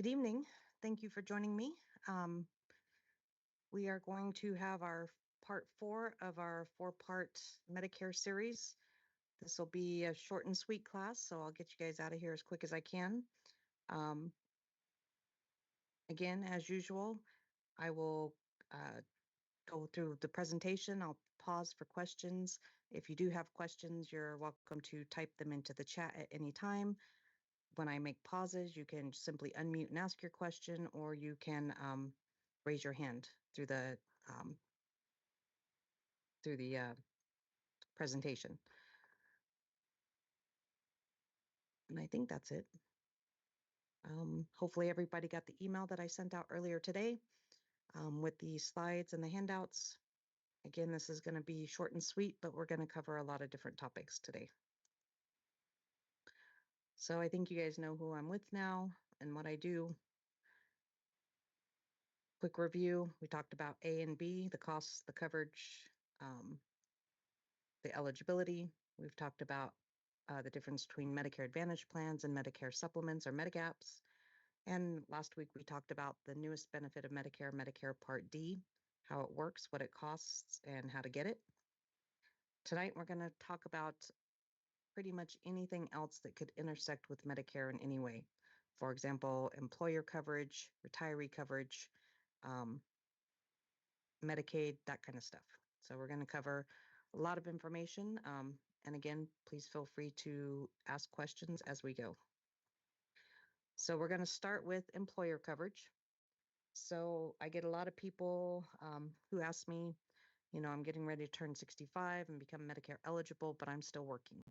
Good evening. Thank you for joining me. We are going to have our part 4 of our 4-part Medicare series. This will be a short and sweet class, so I'll get you guys out of here as quick as I can. Again, as usual, I will go through the presentation. I'll pause for questions. If you do have questions, you're welcome to type them into the chat at any time. When I make pauses, you can simply unmute and ask your question, or you can raise your hand through the presentation. And I think that's it. Hopefully everybody got the email that I sent out earlier today with the slides and the handouts. Again, this is going to be short and sweet, but we're going to cover a lot of different topics today. So I think you guys know who I'm with now and what I do. Quick review. We talked about A and B, the costs, the coverage, the eligibility. We've talked about the difference between Medicare Advantage plans and Medicare supplements or Medicaps. And last week we talked about the newest benefit of Medicare, Medicare Part D, how it works, what it costs, and how to get it. Tonight we're going to talk about pretty much anything else that could intersect with Medicare in any way. For example, employer coverage, retiree coverage, Medicaid, that kind of stuff. So we're going to cover a lot of information. And again, please feel free to ask questions as we go. So we're going to start with employer coverage. So I get a lot of people who ask me, I'm getting ready to turn 65 and become Medicare eligible, but I'm still working.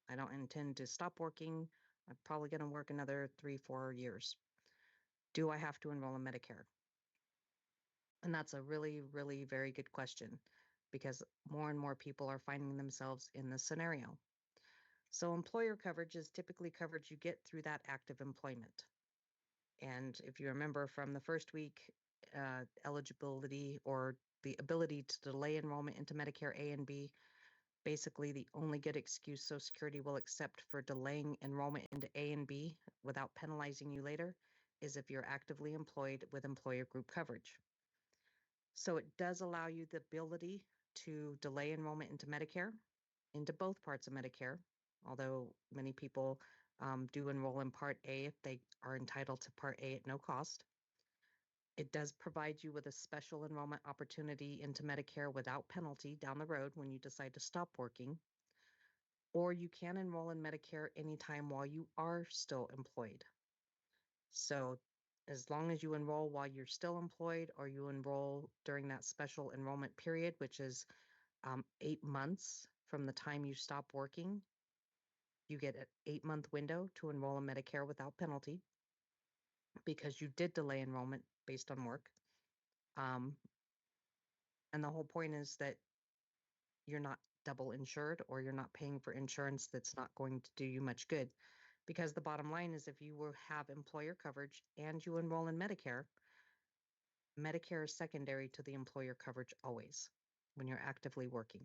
I don't intend to stop working. I'm probably going to work another 3-4 years. Do I have to enroll in Medicare? And that's a really, really very good question, because more and more people are finding themselves in this scenario. So employer coverage is typically coverage you get through that active employment. And if you remember from the first week, eligibility or the ability to delay enrollment into Medicare A and B, basically the only good excuse Social Security will accept for delaying enrollment into A and B without penalizing you later is if you're actively employed with employer group coverage. So it does allow you the ability to delay enrollment into Medicare, into both parts of Medicare, although many people do enroll in Part A if they are entitled to Part A at no cost. It does provide you with a special enrollment opportunity into Medicare without penalty down the road when you decide to stop working, or you can enroll in Medicare anytime while you are still employed. So as long as you enroll while you're still employed, or you enroll during that special enrollment period, which is 8 months from the time you stop working, you get an 8-month window to enroll in Medicare without penalty because you did delay enrollment based on work. And the whole point is that you're not double insured, or you're not paying for insurance that's not going to do you much good. Because the bottom line is, if you will have employer coverage and you enroll in Medicare, Medicare is secondary to the employer coverage always when you're actively working,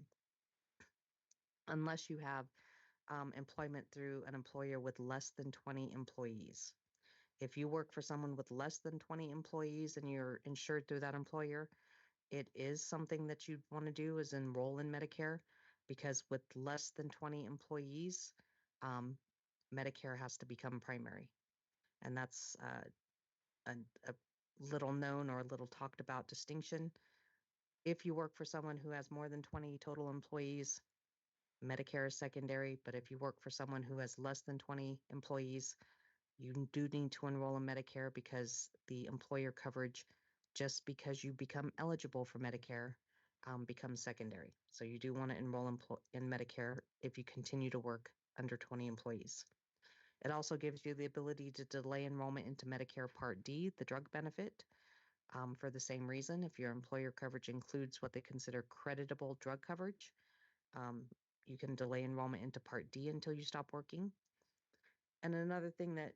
unless you have employment through an employer with less than 20 employees. If you work for someone with less than 20 employees and you're insured through that employer, it is something that you'd want to do, is enroll in Medicare, because with less than 20 employees, Medicare has to become primary. And that's a little known or a little talked about distinction. If you work for someone who has more than 20 total employees, Medicare is secondary. But if you work for someone who has less than 20 employees, you do need to enroll in Medicare, because the employer coverage, just because you become eligible for Medicare, becomes secondary. So you do want to enroll in Medicare if you continue to work under 20 employees. It also gives you the ability to delay enrollment into Medicare Part D, the drug benefit, for the same reason. If your employer coverage includes what they consider creditable drug coverage, you can delay enrollment into Part D until you stop working. And another thing that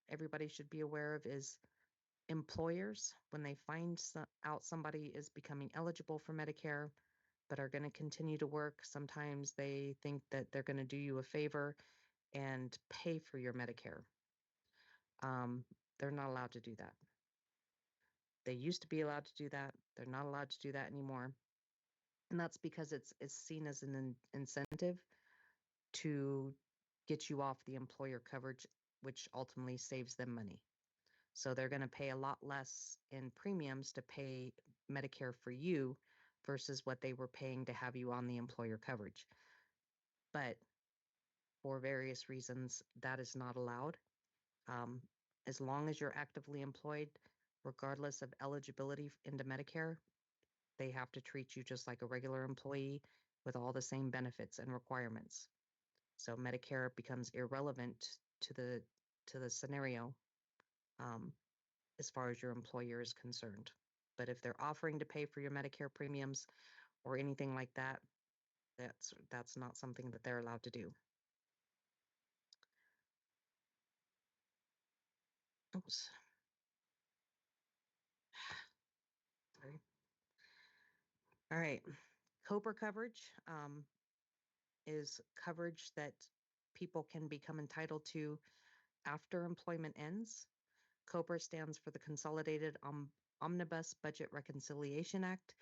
everybody should be aware of is employers, when they find out somebody is becoming eligible for Medicare but are going to continue to work, sometimes they think that they're going to do you a favor and pay for your Medicare. They're not allowed to do that. They used to be allowed to do that. They're not allowed to do that anymore. And that's because it's seen as an incentive to get you off the employer coverage, which ultimately saves them money. So they're going to pay a lot less in premiums to pay Medicare for you versus what they were paying to have you on the employer coverage. But for various reasons, that is not allowed. Um, as long as you're actively employed, regardless of eligibility into Medicare, they have to treat you just like a regular employee with all the same benefits and requirements. So Medicare becomes irrelevant to the scenario um, as far as your employer is concerned. But if they're offering to pay for your Medicare premiums or anything like that, that's not something that they're allowed to do. Oops. Sorry. All right. COBRA coverage is coverage that people can become entitled to after employment ends. COBRA stands for the Consolidated Omnibus Budget Reconciliation Act.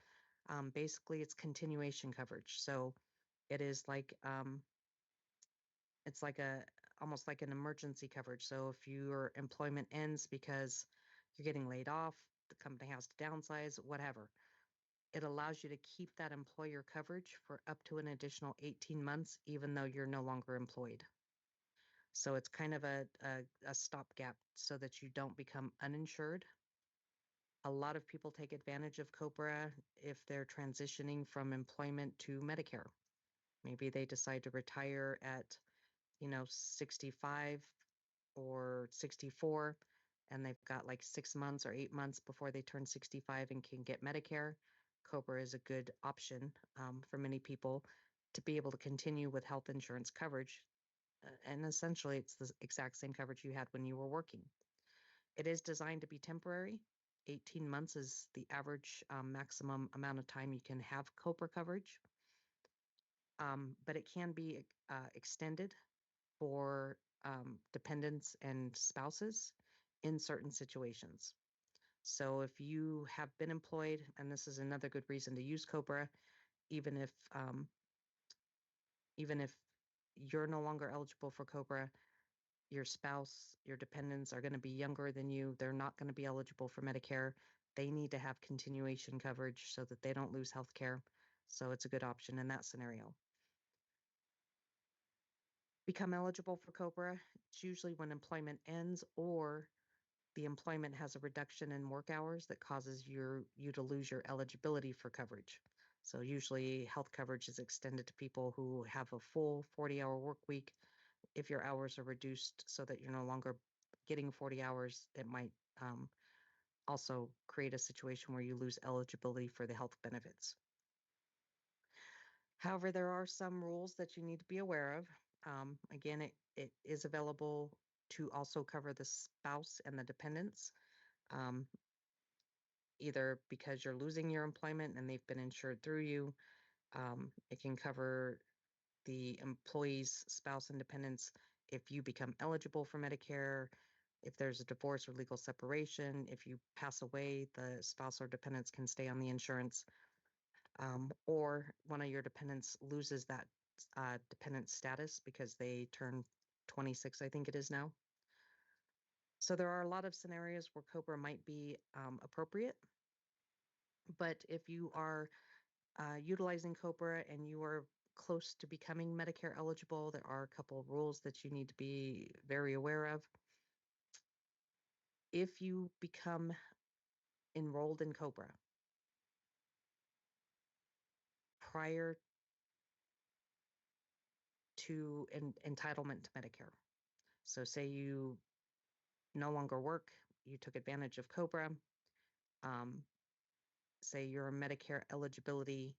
Basically, it's continuation coverage. So it is like it's like a almost like an emergency coverage. So if your employment ends because you're getting laid off, the company has to downsize, whatever, it allows you to keep that employer coverage for up to an additional 18 months, even though you're no longer employed. So it's kind of a stopgap so that you don't become uninsured. A lot of people take advantage of COBRA if they're transitioning from employment to Medicare. Maybe they decide to retire at 65 or 64, and they've got like 6 months or 8 months before they turn 65 and can get Medicare. COBRA is a good option for many people to be able to continue with health insurance coverage. And essentially, it's the exact same coverage you had when you were working. It is designed to be temporary. 18 months is the average maximum amount of time you can have COBRA coverage, but it can be extended for dependents and spouses in certain situations. So if you have been employed, and this is another good reason to use COBRA, even if even if you're no longer eligible for COBRA, your spouse, your dependents are going to be younger than you. They're not going to be eligible for Medicare. They need to have continuation coverage so that they don't lose health care. So it's a good option in that scenario. Become eligible for COBRA, it's usually when employment ends or the employment has a reduction in work hours that causes you to lose your eligibility for coverage. So usually health coverage is extended to people who have a full 40-hour work week. If your hours are reduced so that you're no longer getting 40 hours, it might also create a situation where you lose eligibility for the health benefits. However, there are some rules that you need to be aware of. Again, it is available to also cover the spouse and the dependents, either because you're losing your employment and they've been insured through you. It can cover the employee's spouse and dependents if you become eligible for Medicare, if there's a divorce or legal separation, if you pass away, the spouse or dependents can stay on the insurance, or one of your dependents loses that dependent status because they turn 26, I think it is now. So there are a lot of scenarios where COBRA might be appropriate. But if you are utilizing COBRA and you are close to becoming Medicare eligible, there are a couple of rules that you need to be very aware of. If you become enrolled in COBRA prior to entitlement to Medicare, so say you no longer work, you took advantage of COBRA, say your Medicare eligibility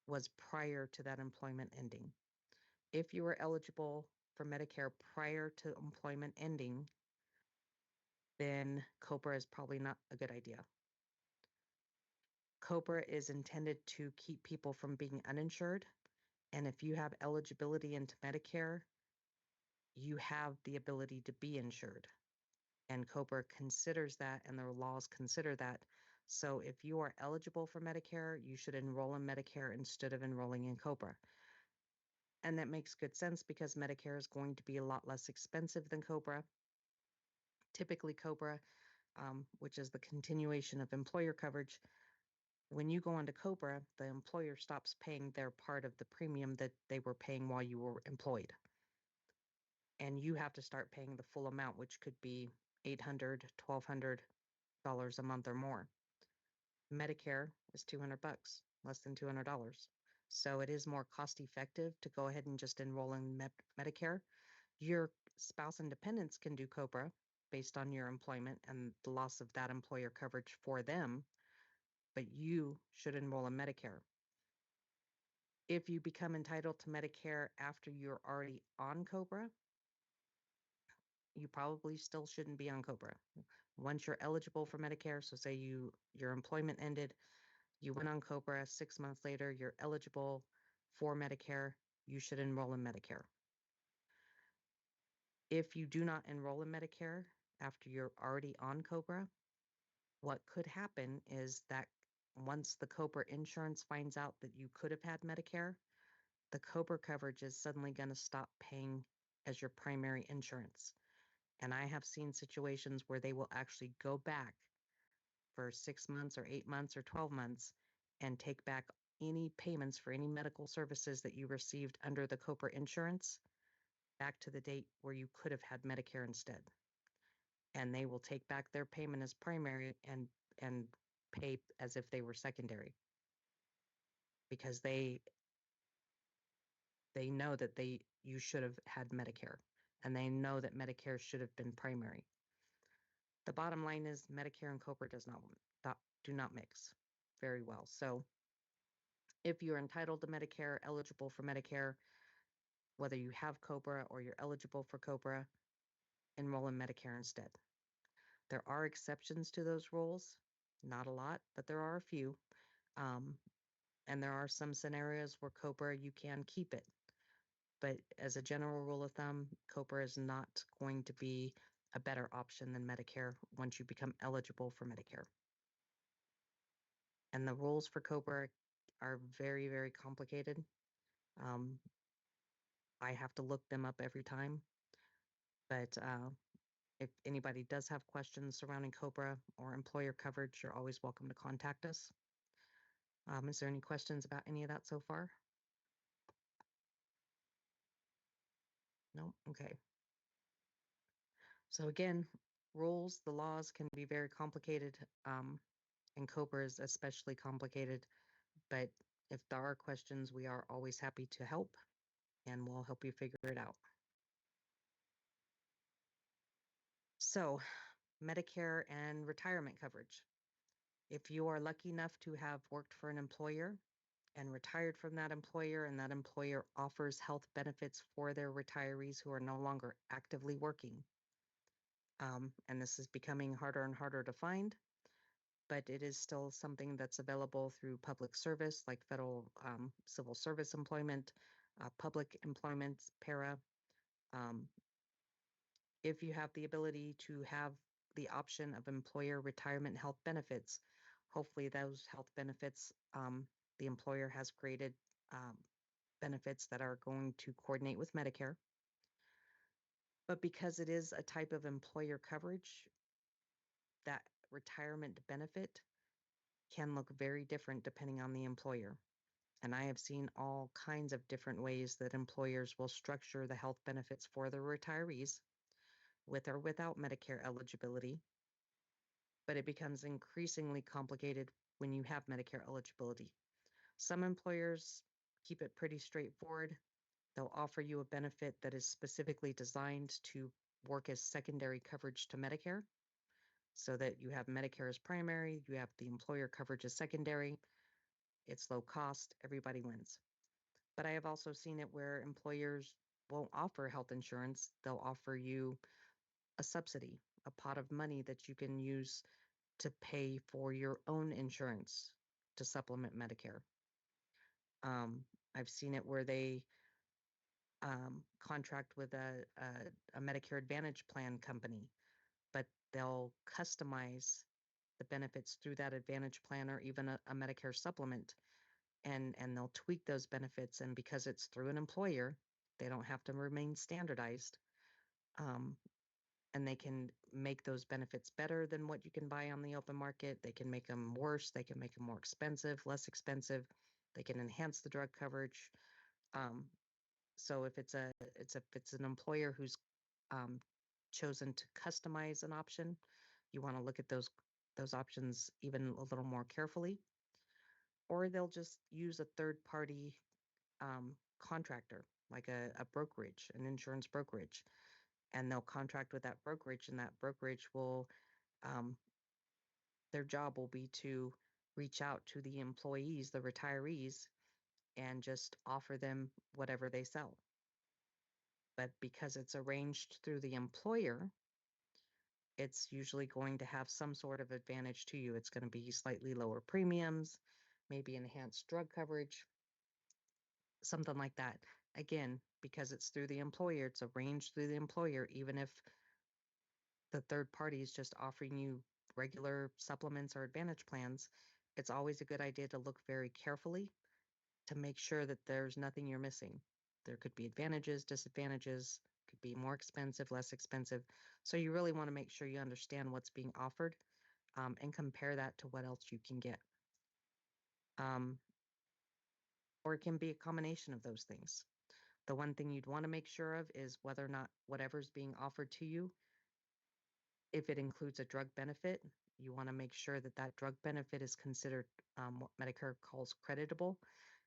was prior to that employment ending. If you were eligible for Medicare prior to employment ending, then COBRA is probably not a good idea. COBRA is intended to keep people from being uninsured. And if you have eligibility into Medicare, you have the ability to be insured. and COBRA considers that, and the laws consider that. So if you are eligible for Medicare, you should enroll in Medicare instead of enrolling in COBRA. And that makes good sense because Medicare is going to be a lot less expensive than COBRA. Typically, COBRA, which is the continuation of employer coverage, when you go onto COBRA, the employer stops paying their part of the premium that they were paying while you were employed. And you have to start paying the full amount, which could be $800, $1,200 a month or more. Medicare is $200, less than $200. So it is more cost effective to go ahead and just enroll in Medicare. Your spouse and dependents can do COBRA based on your employment and the loss of that employer coverage for them, but you should enroll in Medicare. If you become entitled to Medicare after you're already on COBRA, you probably still shouldn't be on COBRA. Once you're eligible for Medicare, so say your employment ended, you went on COBRA, 6 months later, you're eligible for Medicare, you should enroll in Medicare. If you do not enroll in Medicare after you're already on COBRA, what could happen is that once the COBRA insurance finds out that you could have had Medicare, the COBRA coverage is suddenly going to stop paying as your primary insurance. And I have seen situations where they will actually go back for 6 months or 8 months or 12 months and take back any payments for any medical services that you received under the COBRA insurance back to the date where you could have had Medicare instead. And they will take back their payment as primary and pay as if they were secondary, because they know that you should have had Medicare, and they know that Medicare should have been primary. The bottom line is Medicare and COBRA do not mix very well. So if you're entitled to Medicare, eligible for Medicare, whether you have COBRA or you're eligible for COBRA, enroll in Medicare instead. There are exceptions to those rules, not a lot, but there are a few. And there are some scenarios where COBRA, you can keep it. But as a general rule of thumb, COBRA is not going to be a better option than Medicare once you become eligible for Medicare. And the rules for COBRA are very, very complicated. I have to look them up every time. But if anybody does have questions surrounding COBRA or employer coverage, you're always welcome to contact us. Is there any questions about any of that so far? No? Okay. So again, rules, the laws can be very complicated, and COBRA is especially complicated. But if there are questions, we are always happy to help, and we'll help you figure it out. So, Medicare and retirement coverage. If you are lucky enough to have worked for an employer and retired from that employer, and that employer offers health benefits for their retirees who are no longer actively working, and this is becoming harder and harder to find, but it is still something that's available through public service, like federal civil service employment, public employment, PERA. If you have the ability to have the option of employer retirement health benefits, hopefully those health benefits, the employer has created benefits that are going to coordinate with Medicare. But because it is a type of employer coverage, that retirement benefit can look very different depending on the employer. And I have seen all kinds of different ways that employers will structure the health benefits for their retirees, with or without Medicare eligibility. But it becomes increasingly complicated when you have Medicare eligibility. Some employers keep it pretty straightforward. They'll offer you a benefit that is specifically designed to work as secondary coverage to Medicare, so that you have Medicare as primary, you have the employer coverage as secondary. It's low cost, everybody wins. But I have also seen it where employers won't offer health insurance. They'll offer you a subsidy, a pot of money that you can use to pay for your own insurance to supplement Medicare. I've seen it where they contract with a Medicare Advantage plan company, but they'll customize the benefits through that Advantage plan or even a Medicare supplement, and they'll tweak those benefits. And because it's through an employer, they don't have to remain standardized. And they can make those benefits better than what you can buy on the open market. They can make them worse. They can make them more expensive, less expensive. They can enhance the drug coverage. So if it's an employer who's chosen to customize an option, you want to look at those options even a little more carefully. Or they'll just use a third party contractor, like a brokerage, an insurance brokerage, and they'll contract with that brokerage, and that brokerage will, their job will be to reach out to the employees, the retirees, and just offer them whatever they sell. But because it's arranged through the employer, it's usually going to have some sort of advantage to you. It's going to be slightly lower premiums, maybe enhanced drug coverage, something like that. Again, because it's through the employer, it's arranged through the employer, even if the third party is just offering you regular supplements or advantage plans, it's always a good idea to look very carefully to make sure that there's nothing you're missing. There could be advantages, disadvantages, could be more expensive, less expensive. So you really want to make sure you understand what's being offered, and compare that to what else you can get. Or it can be a combination of those things. The one thing you'd want to make sure of is whether or not whatever's being offered to you, if it includes a drug benefit, you want to make sure that that drug benefit is considered what Medicare calls creditable,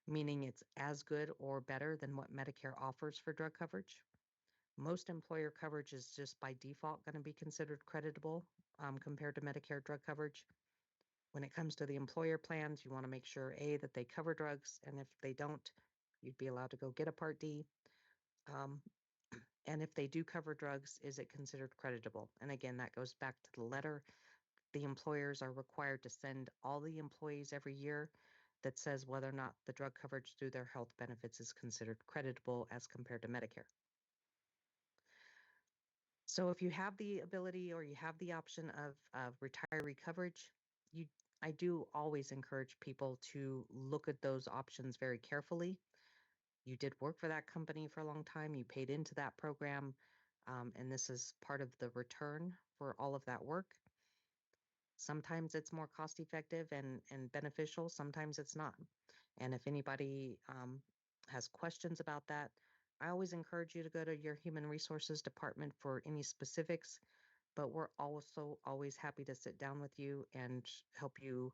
meaning it's as good or better than what Medicare offers for drug coverage. Most employer coverage is just by default going to be considered creditable compared to Medicare drug coverage. When it comes to the employer plans, you want to make sure, A, that they cover drugs, and if they don't, you'd be allowed to go get a Part D. And if they do cover drugs, is it considered creditable? And again, that goes back to the letter. The employers are required to send all the employees every year that says whether or not the drug coverage through their health benefits is considered creditable as compared to Medicare. So if you have the ability or you have the option of retiree coverage, I do always encourage people to look at those options very carefully. You did work for that company for a long time, you paid into that program, and this is part of the return for all of that work. Sometimes it's more cost effective and beneficial, sometimes it's not. And if anybody has questions about that, I always encourage you to go to your human resources department for any specifics, but we're also always happy to sit down with you and help you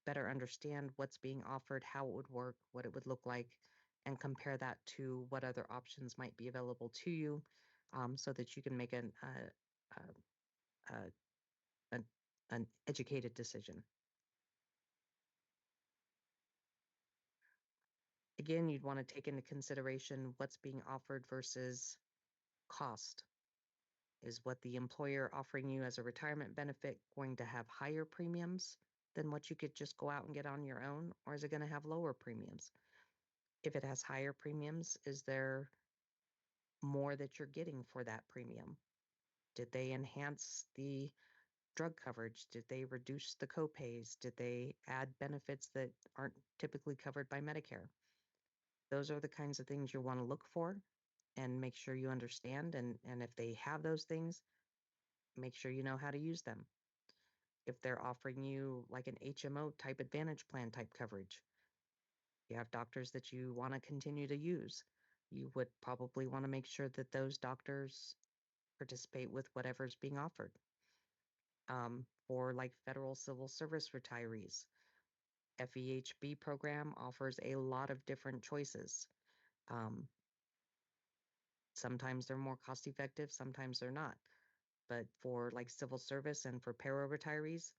better understand what's being offered, how it would work, what it would look like, and compare that to what other options might be available to you, so that you can make an educated decision. Again, you'd want to take into consideration what's being offered versus cost. Is what the employer offering you as a retirement benefit going to have higher premiums than what you could just go out and get on your own, or is it going to have lower premiums? If it has higher premiums, is there more that you're getting for that premium? Did they enhance the drug coverage? Did they reduce the copays? Did they add benefits that aren't typically covered by Medicare? Those are the kinds of things you want to look for and make sure you understand. And if they have those things, make sure you know how to use them. If they're offering you like an HMO type Advantage plan type coverage, you have doctors that you want to continue to use, you would probably want to make sure that those doctors participate with whatever's being offered. For like federal civil service retirees, FEHB program offers a lot of different choices. Sometimes they're more cost effective, sometimes they're not. But for like civil service and for PERA retirees,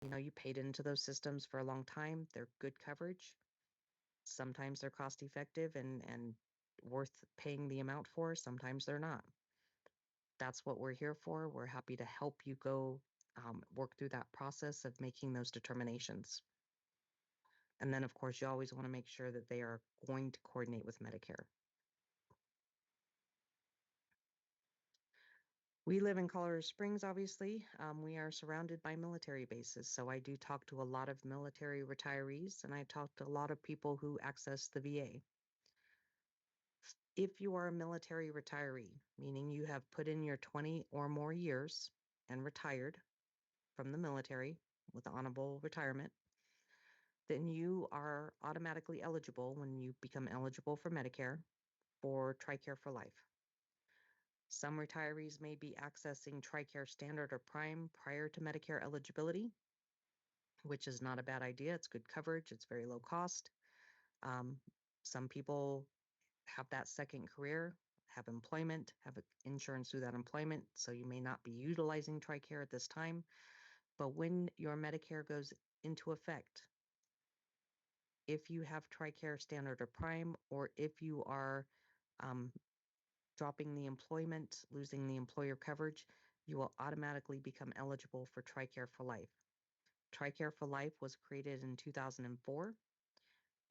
you paid into those systems for a long time. They're good coverage. Sometimes they're cost effective and worth paying the amount for. Sometimes they're not. That's what we're here for. We're happy to help you go work through that process of making those determinations. And then, of course, you always want to make sure that they are going to coordinate with Medicare. We live in Colorado Springs, obviously. We are surrounded by military bases. So I do talk to a lot of military retirees, and I talk to a lot of people who access the VA. If you are a military retiree, meaning you have put in your 20 or more years and retired from the military with honorable retirement, then you are automatically eligible when you become eligible for Medicare for TriCare for Life. Some retirees may be accessing TriCare Standard or Prime prior to Medicare eligibility, which is not a bad idea. It's good coverage. It's very low cost. Some people have that second career, have employment, have insurance through that employment. So you may not be utilizing TriCare at this time. But when your Medicare goes into effect, if you have TriCare Standard or Prime, or if you are dropping the employment, losing the employer coverage, you will automatically become eligible for TriCare for Life. TriCare for Life was created in 2004,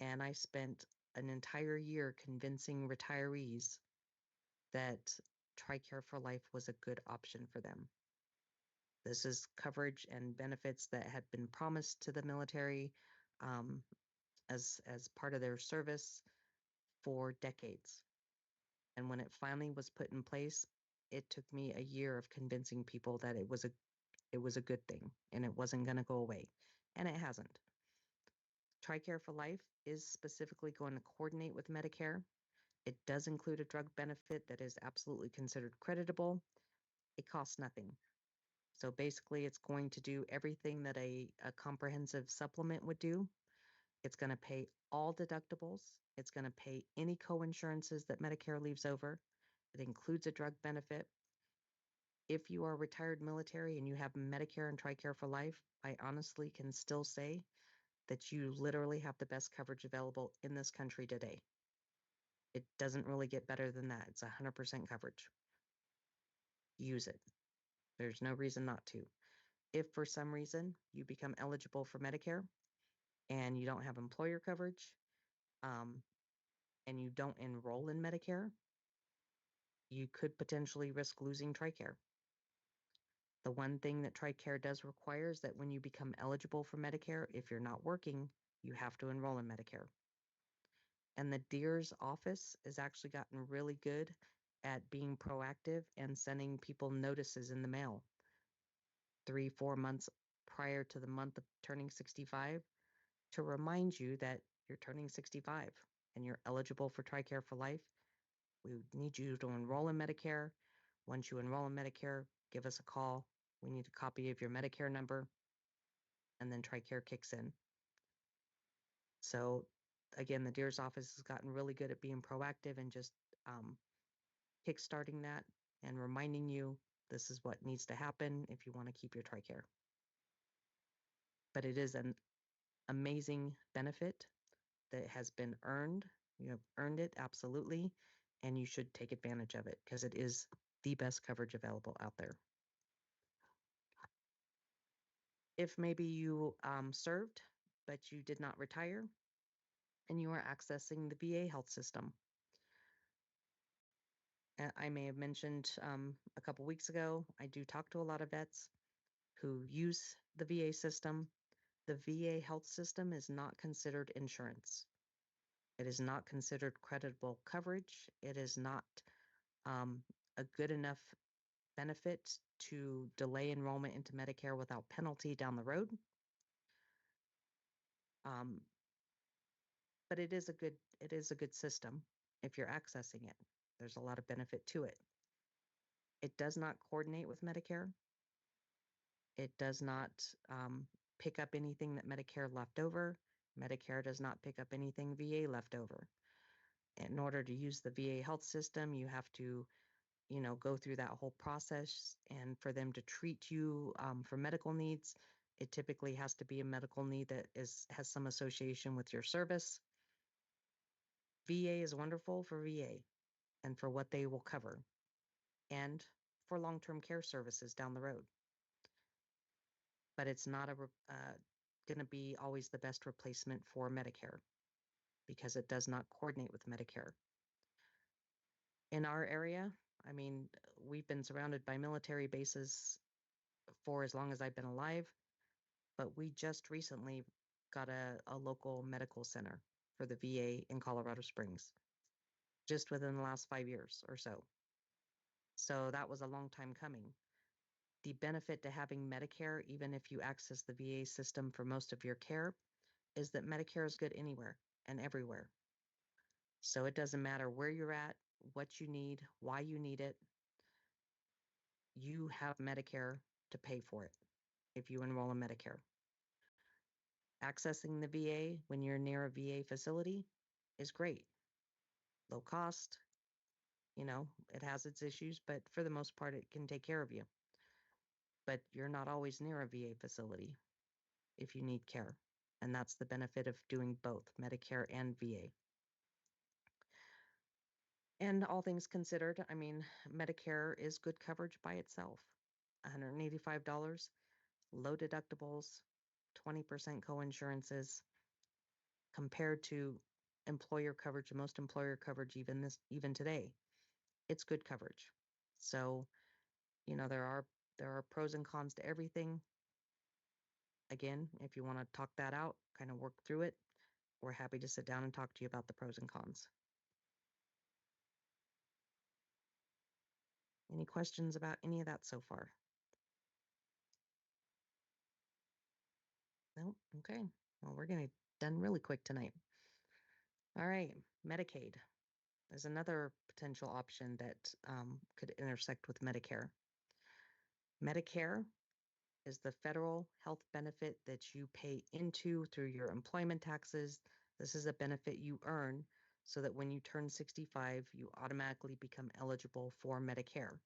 and I spent an entire year convincing retirees that TriCare for Life was a good option for them. This is coverage and benefits that had been promised to the military as part of their service for decades. And when it finally was put in place, it took me a year of convincing people that it was a good thing and it wasn't going to go away. And it hasn't. TriCare for Life is specifically going to coordinate with Medicare. It does include a drug benefit that is absolutely considered creditable. It costs nothing. So basically, it's going to do everything that a comprehensive supplement would do. It's going to pay all deductibles. It's going to pay any co-insurances that Medicare leaves over. It includes a drug benefit. If you are retired military and you have Medicare and TriCare for Life, I honestly can still say that you literally have the best coverage available in this country today. It doesn't really get better than that. It's 100% coverage. Use it. There's no reason not to. If for some reason you become eligible for Medicare and you don't have employer coverage, and you don't enroll in Medicare, you could potentially risk losing TRICARE. The one thing that TRICARE does require is that when you become eligible for Medicare, if you're not working, you have to enroll in Medicare. And the DEER's office has actually gotten really good at being proactive and sending people notices in the mail 3-4 months prior to the month of turning 65 to remind you that you're turning 65 and you're eligible for TRICARE for Life. We need you to enroll in Medicare. Once you enroll in Medicare, give us a call. We need a copy of your Medicare number, and then TRICARE kicks in. So again, the DEER's office has gotten really good at being proactive and just kickstarting that and reminding you this is what needs to happen if you want to keep your TRICARE. But it is an amazing benefit that has been earned. You have earned it, absolutely, and you should take advantage of it because it is the best coverage available out there. If maybe you served, but you did not retire, and you are accessing the VA health system. I may have mentioned a couple weeks ago, I do talk to a lot of vets who use the VA system. The VA health system is not considered insurance. It is not considered creditable coverage. It is not a good enough benefit to delay enrollment into Medicare without penalty down the road. But it is a good system if you're accessing it. There's a lot of benefit to it. It does not coordinate with Medicare. It does not pick up anything that Medicare left over. Medicare does not pick up anything VA left over. In order to use the VA health system, you have to, go through that whole process. And for them to treat you for medical needs, it typically has to be a medical need that has some association with your service. VA is wonderful for VA and for what they will cover and for long-term care services down the road. But it's not going to be always the best replacement for Medicare because it does not coordinate with Medicare. In our area, I mean, we've been surrounded by military bases for as long as I've been alive, but we just recently got a local medical center for the VA in Colorado Springs, just within the last 5 years or so. So that was a long time coming. The benefit to having Medicare, even if you access the VA system for most of your care, is that Medicare is good anywhere and everywhere. So it doesn't matter where you're at, what you need, why you need it. You have Medicare to pay for it if you enroll in Medicare. Accessing the VA when you're near a VA facility is great. Low cost, it has its issues, but for the most part, it can take care of you. But you're not always near a VA facility if you need care. And that's the benefit of doing both Medicare and VA. And all things considered, I mean, Medicare is good coverage by itself. $185, low deductibles, 20% coinsurances compared to employer coverage, most employer coverage even today. It's good coverage. So, there are pros and cons to everything. Again, if you want to talk that out, kind of work through it, we're happy to sit down and talk to you about the pros and cons. Any questions about any of that so far? No? Okay. Well, we're going to done really quick tonight. All right. Medicaid is another potential option that could intersect with Medicare. Medicare is the federal health benefit that you pay into through your employment taxes. This is a benefit you earn so that when you turn 65, you automatically become eligible for Medicare.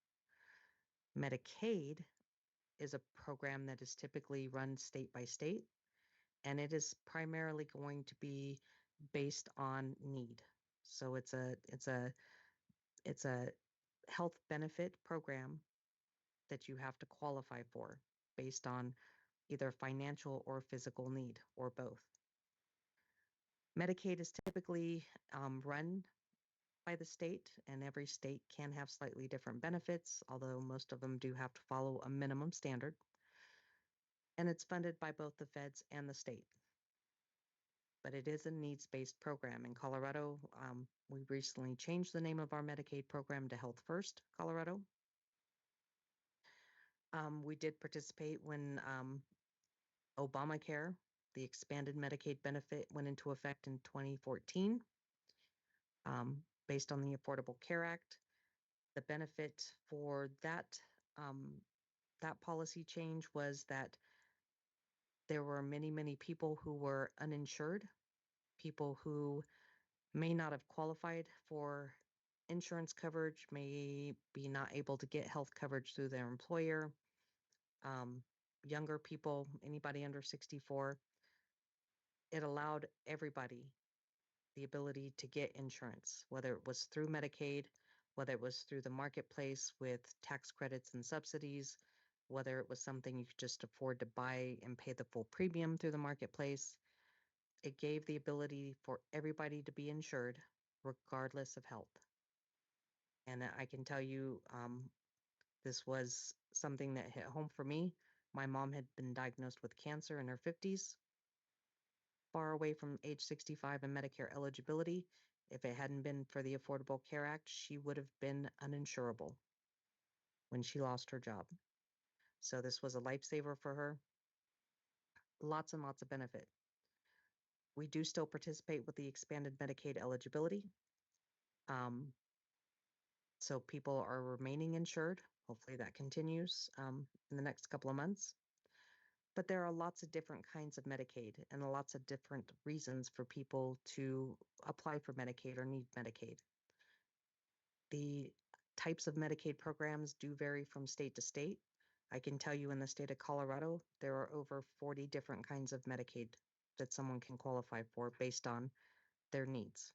Medicaid is a program that is typically run state by state, and it is primarily going to be based on need. So it's a health benefit program that you have to qualify for based on either financial or physical need or both. Medicaid is typically run by the state, and every state can have slightly different benefits, although most of them do have to follow a minimum standard. And it's funded by both the feds and the state. But it is a needs-based program. In Colorado, we recently changed the name of our Medicaid program to Health First Colorado. We did participate when Obamacare, the expanded Medicaid benefit, went into effect in 2014, based on the Affordable Care Act. The benefit for that policy change was that there were many, many people who were uninsured, people who may not have qualified for insurance coverage, may be not able to get health coverage through their employer, younger people, anybody under 64. It allowed everybody the ability to get insurance, whether it was through Medicaid, whether it was through the marketplace with tax credits and subsidies, whether it was something you could just afford to buy and pay the full premium through the marketplace. It gave the ability for everybody to be insured regardless of health. And I can tell you, this was something that hit home for me. My mom had been diagnosed with cancer in her 50s, far away from age 65 and Medicare eligibility. If it hadn't been for the Affordable Care Act, she would have been uninsurable when she lost her job. So this was a lifesaver for her. Lots and lots of benefit. We do still participate with the expanded Medicaid eligibility. So people are remaining insured. Hopefully that continues in the next couple of months. But there are lots of different kinds of Medicaid and lots of different reasons for people to apply for Medicaid or need Medicaid. The types of Medicaid programs do vary from state to state. I can tell you in the state of Colorado, there are over 40 different kinds of Medicaid that someone can qualify for based on their needs.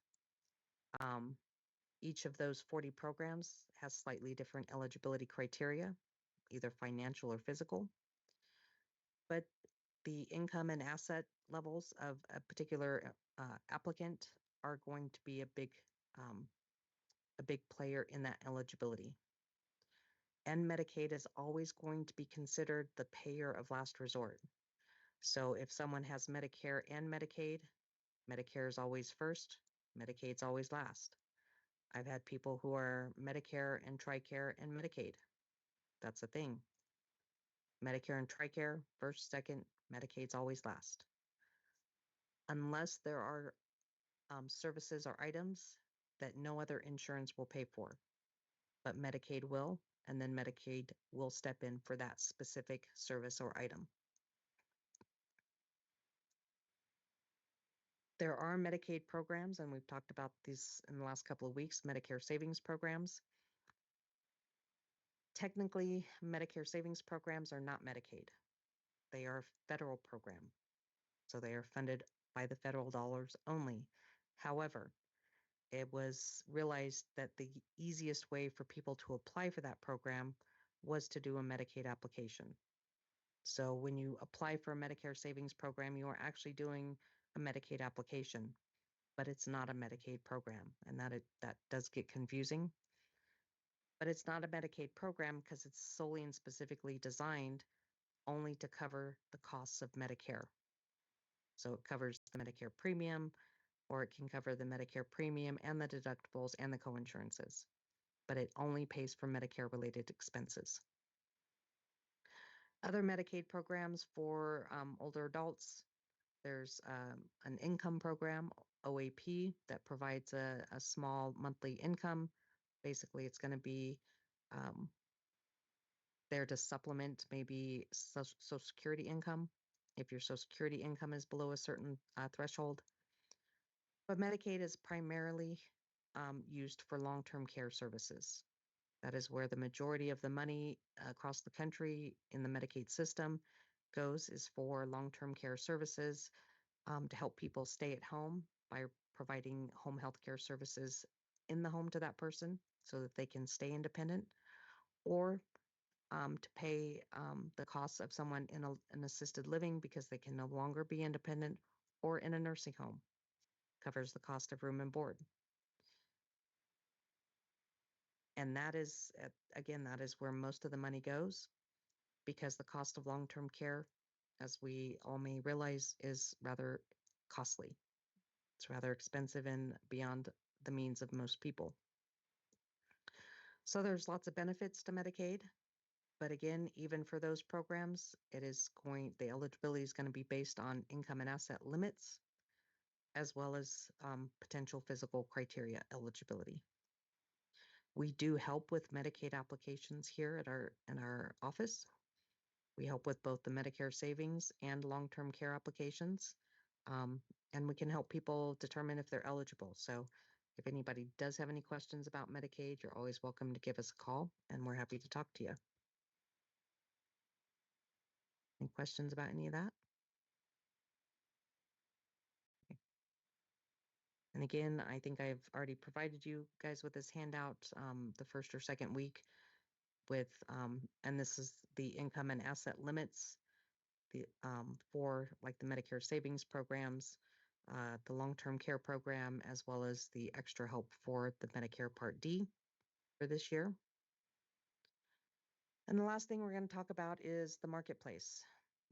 Each of those 40 programs has slightly different eligibility criteria, either financial or physical. But the income and asset levels of a particular applicant are going to be a big player in that eligibility. And Medicaid is always going to be considered the payer of last resort. So if someone has Medicare and Medicaid, Medicare is always first, Medicaid's always last. I've had people who are Medicare and TriCare and Medicaid. That's a thing. Medicare and TriCare, first, second, Medicaid's always last. Unless there are services or items that no other insurance will pay for, but Medicaid will, and then Medicaid will step in for that specific service or item. There are Medicaid programs, and we've talked about these in the last couple of weeks, Medicare savings programs. Technically, Medicare savings programs are not Medicaid. They are a federal program, so they are funded by the federal dollars only. However, it was realized that the easiest way for people to apply for that program was to do a Medicaid application. So when you apply for a Medicare savings program, you are actually doing a Medicaid application, but it's not a Medicaid program, and that does get confusing. But it's not a Medicaid program because it's solely and specifically designed only to cover the costs of Medicare. So it covers the Medicare premium, or it can cover the Medicare premium and the deductibles and the coinsurances, but it only pays for Medicare related expenses. Other Medicaid programs for older adults, there's an income program, OAP, that provides a small monthly income. Basically, it's going to be there to supplement maybe Social Security income if your Social Security income is below a certain threshold. But Medicaid is primarily used for long-term care services. That is where the majority of the money across the country in the Medicaid system goes, is for long-term care services to help people stay at home by providing home health care services in the home to that person so that they can stay independent, or to pay the costs of someone in an assisted living because they can no longer be independent, or in a nursing home, covers the cost of room and board. And that is, again, that is where most of the money goes, because the cost of long-term care, as we all may realize, is rather costly. It's rather expensive and beyond the means of most people. So there's lots of benefits to Medicaid. But again, even for those programs, the eligibility is going to be based on income and asset limits, as well as potential physical criteria eligibility. We do help with Medicaid applications here in our office. We help with both the Medicare savings and long-term care applications, and we can help people determine if they're eligible. So if anybody does have any questions about Medicaid, you're always welcome to give us a call, and we're happy to talk to you. Any questions about any of that? Okay. And again, I think I've already provided you guys with this handout the first or second week with, and this is the income and asset limits for like the Medicare savings programs, the long-term care program, as well as the extra help for the Medicare Part D for this year. And the last thing we're going to talk about is the marketplace.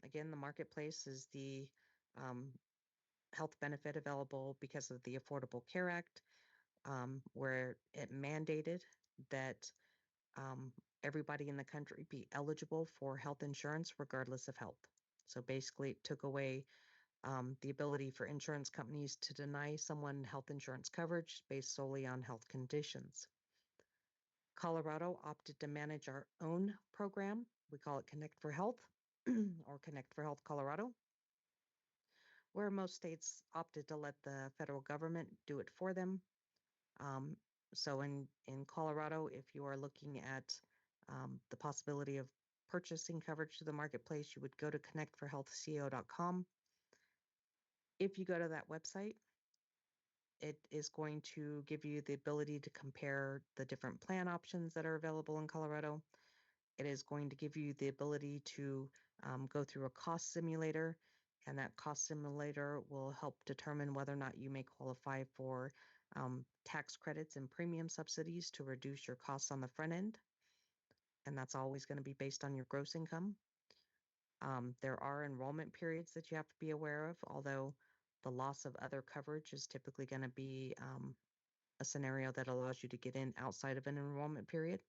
Again, the marketplace is the health benefit available because of the Affordable Care Act, where it mandated that everybody in the country be eligible for health insurance regardless of health. So basically, it took away the ability for insurance companies to deny someone health insurance coverage based solely on health conditions. Colorado opted to manage our own program. We call it Connect for Health or Connect for Health Colorado, where most states opted to let the federal government do it for them. So in Colorado, if you are looking at the possibility of purchasing coverage to the marketplace, you would go to connectforhealthco.com. If you go to that website, it is going to give you the ability to compare the different plan options that are available in Colorado. It is going to give you the ability to go through a cost simulator, and that cost simulator will help determine whether or not you may qualify for tax credits and premium subsidies to reduce your costs on the front end. and that's always going to be based on your gross income. There are enrollment periods that you have to be aware of, although the loss of other coverage is typically going to be a scenario that allows you to get in outside of an enrollment period.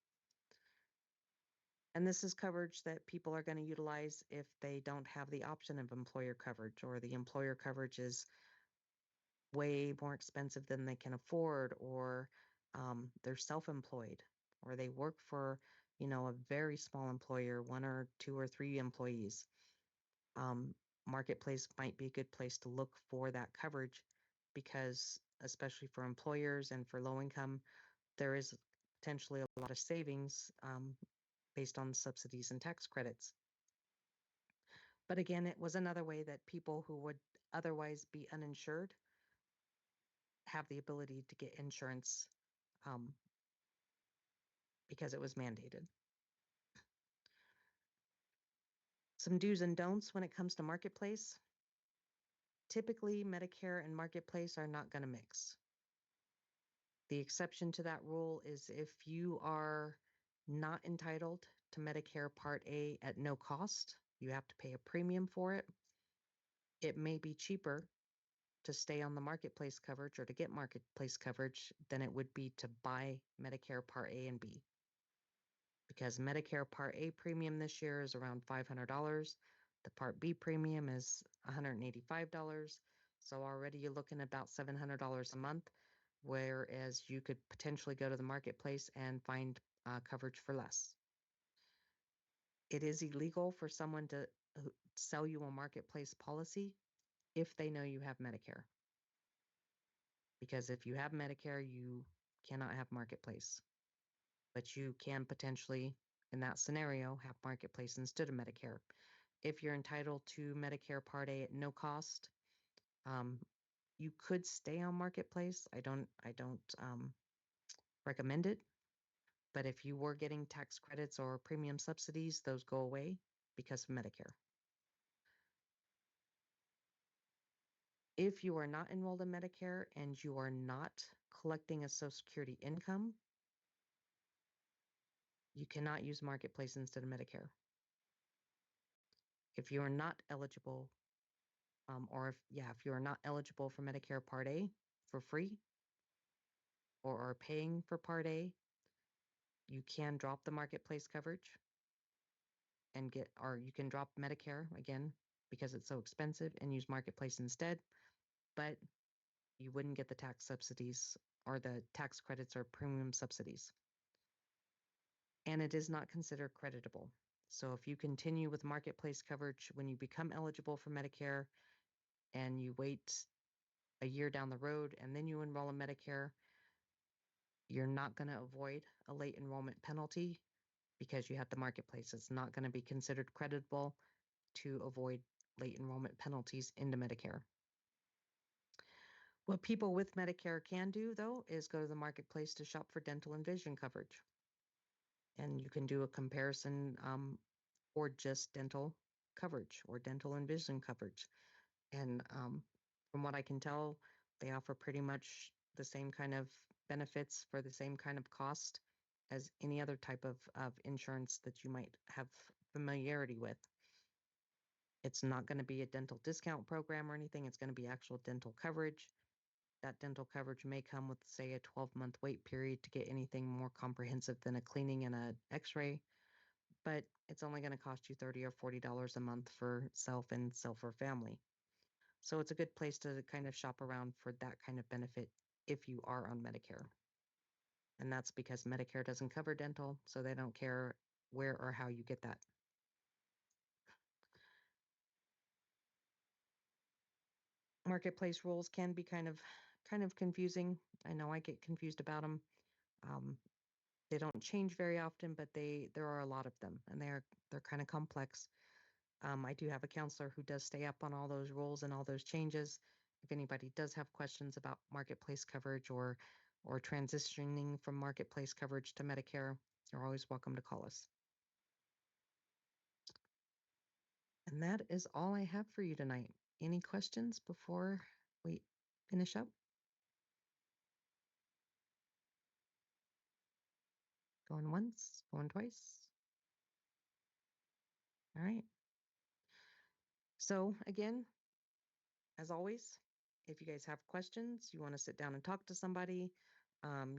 And this is coverage that people are going to utilize if they don't have the option of employer coverage, or the employer coverage is way more expensive than they can afford, or they're self-employed, or they work for, a very small employer, 1 or 2 or 3 employees. Marketplace might be a good place to look for that coverage, because especially for employers and for low income, there is potentially a lot of savings based on subsidies and tax credits. But again, it was another way that people who would otherwise be uninsured have the ability to get insurance because it was mandated. Some do's and don'ts when it comes to Marketplace. Typically, Medicare and Marketplace are not going to mix. The exception to that rule is if you are not entitled to Medicare Part A at no cost, you have to pay a premium for it. It may be cheaper to stay on the Marketplace coverage or to get Marketplace coverage than it would be to buy Medicare Part A and B. Because Medicare Part A premium this year is around $500. The Part B premium is $185. So already you're looking at about $700 a month, whereas you could potentially go to the Marketplace and find coverage for less. It is illegal for someone to sell you a Marketplace policy if they know you have Medicare. Because if you have Medicare, you cannot have Marketplace. But you can potentially, in that scenario, have Marketplace instead of Medicare. If you're entitled to Medicare Part A at no cost, you could stay on Marketplace. I don't recommend it. But if you were getting tax credits or premium subsidies, those go away because of Medicare. If you are not enrolled in Medicare and you are not collecting a Social Security income, you cannot use Marketplace instead of Medicare. If you are not eligible, if you are not eligible for Medicare Part A for free, or are paying for Part A, you can drop the Marketplace coverage and you can drop Medicare again because it's so expensive and use Marketplace instead, but you wouldn't get the tax subsidies or the tax credits or premium subsidies. And it is not considered creditable. So if you continue with Marketplace coverage when you become eligible for Medicare and you wait a year down the road and then you enroll in Medicare, you're not going to avoid a late enrollment penalty because you had the Marketplace. It's not going to be considered creditable to avoid late enrollment penalties into Medicare. What people with Medicare can do, though, is go to the Marketplace to shop for dental and vision coverage. And you can do a comparison for just dental coverage or dental and vision coverage. And from what I can tell, they offer pretty much the same kind of benefits for the same kind of cost as any other type of insurance that you might have familiarity with. It's not going to be a dental discount program or anything. It's going to be actual dental coverage. That dental coverage may come with, say, a 12-month wait period to get anything more comprehensive than a cleaning and an x-ray, but it's only going to cost you $30 or $40 a month for self or family. So it's a good place to kind of shop around for that kind of benefit if you are on Medicare. And that's because Medicare doesn't cover dental, so they don't care where or how you get that. Marketplace rules can be kind of confusing. I know I get confused about them. They don't change very often, but there are a lot of them, and they're kind of complex. I do have a counselor who does stay up on all those rules and all those changes. If anybody does have questions about Marketplace coverage or transitioning from Marketplace coverage to Medicare, you're always welcome to call us. And that is all I have for you tonight. Any questions before we finish up? Going once, going twice. All right. So again, as always, if you guys have questions, you want to sit down and talk to somebody,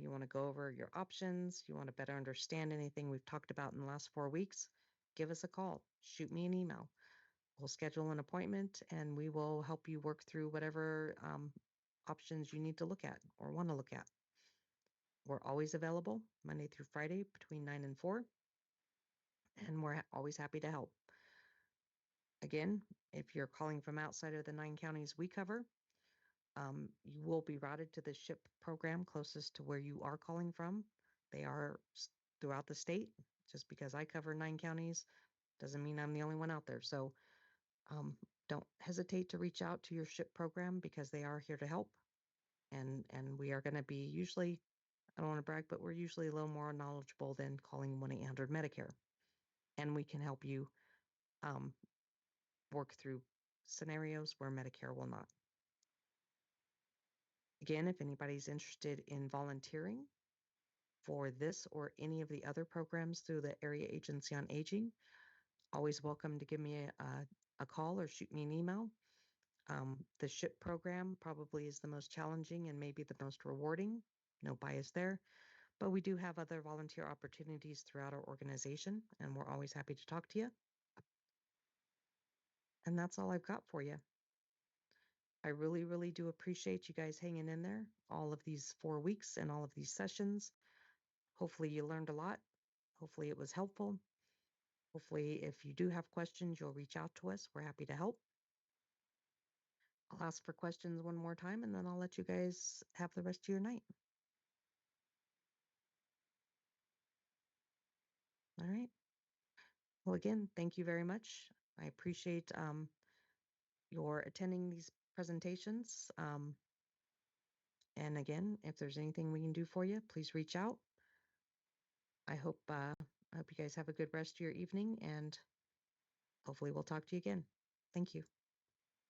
you want to go over your options, you want to better understand anything we've talked about in the last 4 weeks, give us a call, shoot me an email. We'll schedule an appointment and we will help you work through whatever options you need to look at or want to look at. We're always available Monday through Friday between 9 and 4, and we're always happy to help. Again, if you're calling from outside of the 9 counties we cover, you will be routed to the SHIP program closest to where you are calling from. They are throughout the state. Just because I cover 9 counties doesn't mean I'm the only one out there. So don't hesitate to reach out to your SHIP program because they are here to help. And we are going to be usually, I don't want to brag, but we're usually a little more knowledgeable than calling 1-800 Medicare. And we can help you work through scenarios where Medicare will not. Again, if anybody's interested in volunteering for this or any of the other programs through the Area Agency on Aging, always welcome to give me a call or shoot me an email. The SHIP program probably is the most challenging and maybe the most rewarding. No bias there. But we do have other volunteer opportunities throughout our organization, and we're always happy to talk to you. And that's all I've got for you. I really, really do appreciate you guys hanging in there all of these 4 weeks and all of these sessions. Hopefully you learned a lot. Hopefully it was helpful. Hopefully if you do have questions, you'll reach out to us. We're happy to help. I'll ask for questions one more time, and then I'll let you guys have the rest of your night. All right. Well, again, thank you very much. I appreciate your attending these presentations. And again, if there's anything we can do for you, please reach out. I hope you guys have a good rest of your evening, and hopefully we'll talk to you again. Thank you.